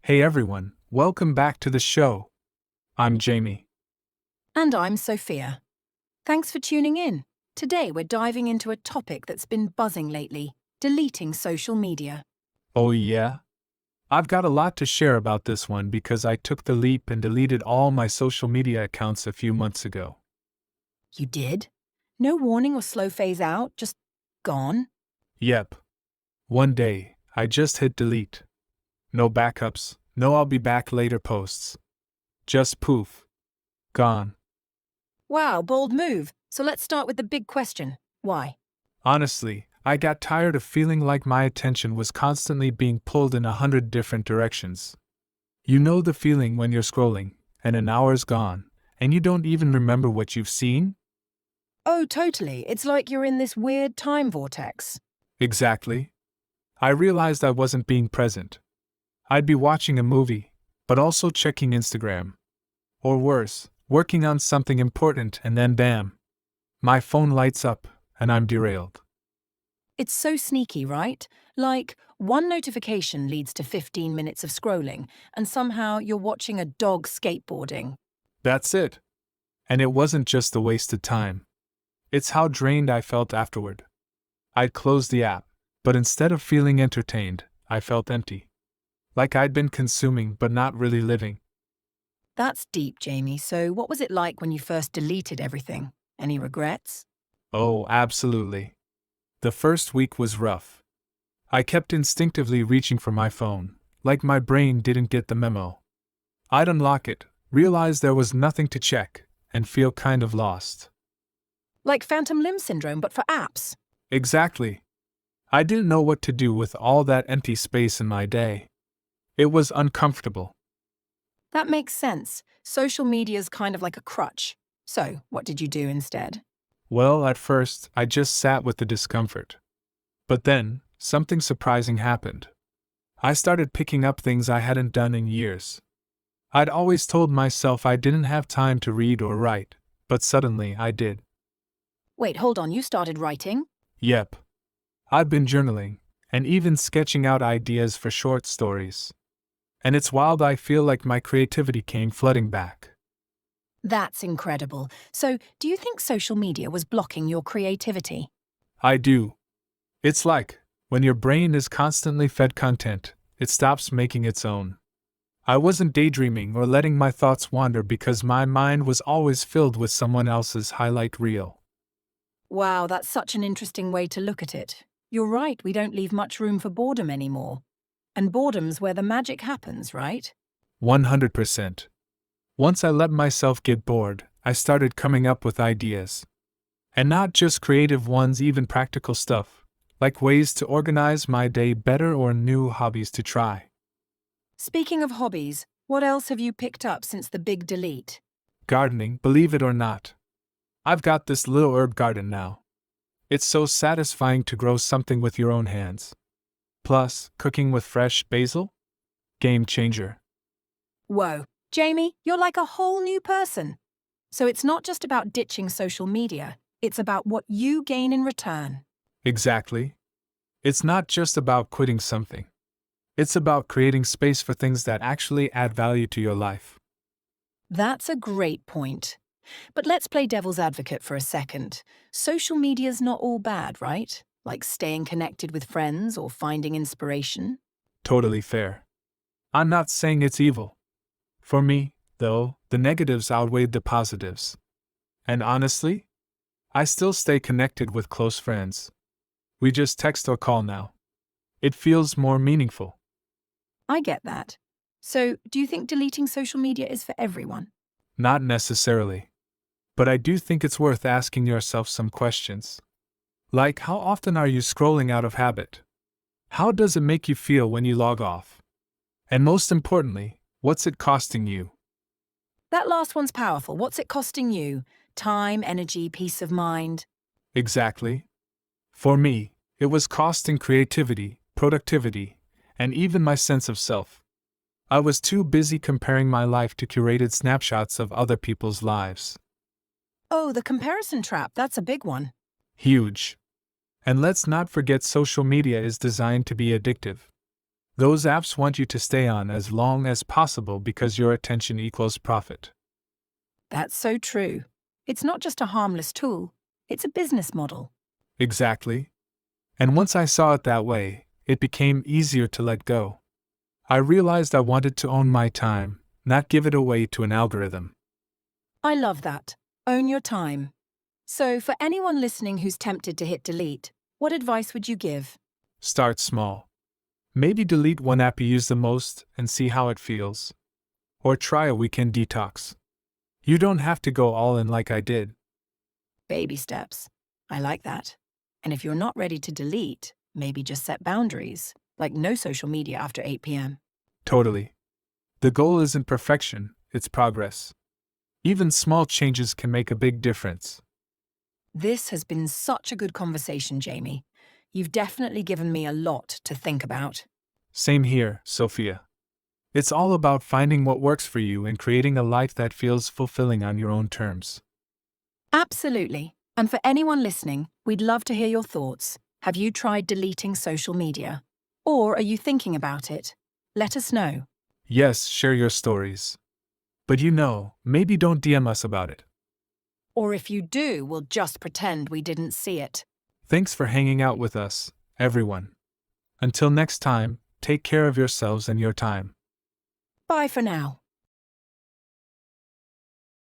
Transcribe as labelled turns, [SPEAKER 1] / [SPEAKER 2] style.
[SPEAKER 1] Hey everyone, welcome back to the show. I'm Jamie.
[SPEAKER 2] And I'm Sophia. Thanks for tuning in. Today we're diving into a topic that's been buzzing lately: deleting social media.
[SPEAKER 1] Oh yeah? I've got a lot to share about this one because I took the leap and deleted all my social media accounts a few months ago.
[SPEAKER 2] You did? No warning or slow phase out, just gone?
[SPEAKER 1] Yep. One day, I just hit delete. No backups, no I'll be back later posts. Just poof. Gone.
[SPEAKER 2] Wow, bold move. So let's start with the big question. Why?
[SPEAKER 1] Honestly, I got tired of feeling like my attention was constantly being pulled in 100 different directions. You know the feeling when you're scrolling, and an hour's gone, and you don't even remember what you've seen?
[SPEAKER 2] Oh, totally. It's like you're in this weird time vortex.
[SPEAKER 1] Exactly. I realized I wasn't being present. I'd be watching a movie, but also checking Instagram. Or worse, working on something important and then bam! My phone lights up, and I'm derailed.
[SPEAKER 2] It's so sneaky, right? Like, one notification leads to 15 minutes of scrolling, and somehow you're watching a dog skateboarding.
[SPEAKER 1] That's it. And it wasn't just the wasted time. It's how drained I felt afterward. I'd closed the app, but instead of feeling entertained, I felt empty. Like I'd been consuming but not really living.
[SPEAKER 2] That's deep, Jamie. So what was it like when you first deleted everything? Any regrets?
[SPEAKER 1] Oh, absolutely. The first week was rough. I kept instinctively reaching for my phone, like my brain didn't get the memo. I'd unlock it, realize there was nothing to check, and feel kind of lost.
[SPEAKER 2] Like phantom limb syndrome, but for apps.
[SPEAKER 1] Exactly. I didn't know what to do with all that empty space in my day. It was uncomfortable.
[SPEAKER 2] That makes sense. Social media's kind of like a crutch. So, what did you do instead?
[SPEAKER 1] Well, at first, I just sat with the discomfort. But then, something surprising happened. I started picking up things I hadn't done in years. I'd always told myself I didn't have time to read or write, but suddenly I did.
[SPEAKER 2] Wait, hold on, you started writing?
[SPEAKER 1] Yep. I've been journaling, and even sketching out ideas for short stories. And it's wild, I feel like my creativity came flooding back.
[SPEAKER 2] That's incredible. So, do you think social media was blocking your creativity?
[SPEAKER 1] I do. It's like, when your brain is constantly fed content, it stops making its own. I wasn't daydreaming or letting my thoughts wander because my mind was always filled with someone else's highlight reel.
[SPEAKER 2] Wow, that's such an interesting way to look at it. You're right, we don't leave much room for boredom anymore. And boredom's where the magic happens, right?
[SPEAKER 1] 100%. Once I let myself get bored, I started coming up with ideas. And not just creative ones, even practical stuff, like ways to organize my day better or new hobbies to try.
[SPEAKER 2] Speaking of hobbies, what else have you picked up since the big delete?
[SPEAKER 1] Gardening, believe it or not. I've got this little herb garden now. It's so satisfying to grow something with your own hands. Plus, cooking with fresh basil? Game changer.
[SPEAKER 2] Whoa, Jamie, you're like a whole new person. So it's not just about ditching social media, it's about what you gain in return.
[SPEAKER 1] Exactly. It's not just about quitting something. It's about creating space for things that actually add value to your life.
[SPEAKER 2] That's a great point. But let's play devil's advocate for a second. Social media's not all bad, right? Like staying connected with friends or finding inspiration.
[SPEAKER 1] Totally fair. I'm not saying it's evil. For me, though, the negatives outweighed the positives. And honestly, I still stay connected with close friends. We just text or call now. It feels more meaningful.
[SPEAKER 2] I get that. So, do you think deleting social media is for everyone?
[SPEAKER 1] Not necessarily. But I do think it's worth asking yourself some questions. Like, how often are you scrolling out of habit? How does it make you feel when you log off? And most importantly, what's it costing you?
[SPEAKER 2] That last one's powerful. What's it costing you? Time, energy, peace of mind?
[SPEAKER 1] Exactly. For me, it was costing creativity, productivity, and even my sense of self. I was too busy comparing my life to curated snapshots of other people's lives.
[SPEAKER 2] Oh, the comparison trap, that's a big one.
[SPEAKER 1] Huge. And let's not forget social media is designed to be addictive. Those apps want you to stay on as long as possible because your attention equals profit.
[SPEAKER 2] That's so true. It's not just a harmless tool, it's a business model.
[SPEAKER 1] Exactly. And once I saw it that way, it became easier to let go. I realized I wanted to own my time, not give it away to an algorithm.
[SPEAKER 2] I love that. Own your time. So, for anyone listening who's tempted to hit delete, what advice would you give?
[SPEAKER 1] Start small. Maybe delete one app you use the most and see how it feels. Or try a weekend detox. You don't have to go all in like I did.
[SPEAKER 2] Baby steps. I like that. And if you're not ready to delete, maybe just set boundaries, like no social media after 8 p.m.
[SPEAKER 1] Totally. The goal isn't perfection, it's progress. Even small changes can make a big difference.
[SPEAKER 2] This has been such a good conversation, Jamie. You've definitely given me a lot to think about.
[SPEAKER 1] Same here, Sophia. It's all about finding what works for you and creating a life that feels fulfilling on your own terms.
[SPEAKER 2] Absolutely. And for anyone listening, we'd love to hear your thoughts. Have you tried deleting social media? Or are you thinking about it? Let us know.
[SPEAKER 1] Yes, share your stories. But maybe don't DM us about it.
[SPEAKER 2] Or if you do, we'll just pretend we didn't see it.
[SPEAKER 1] Thanks for hanging out with us, everyone. Until next time, take care of yourselves and your time.
[SPEAKER 2] Bye for now.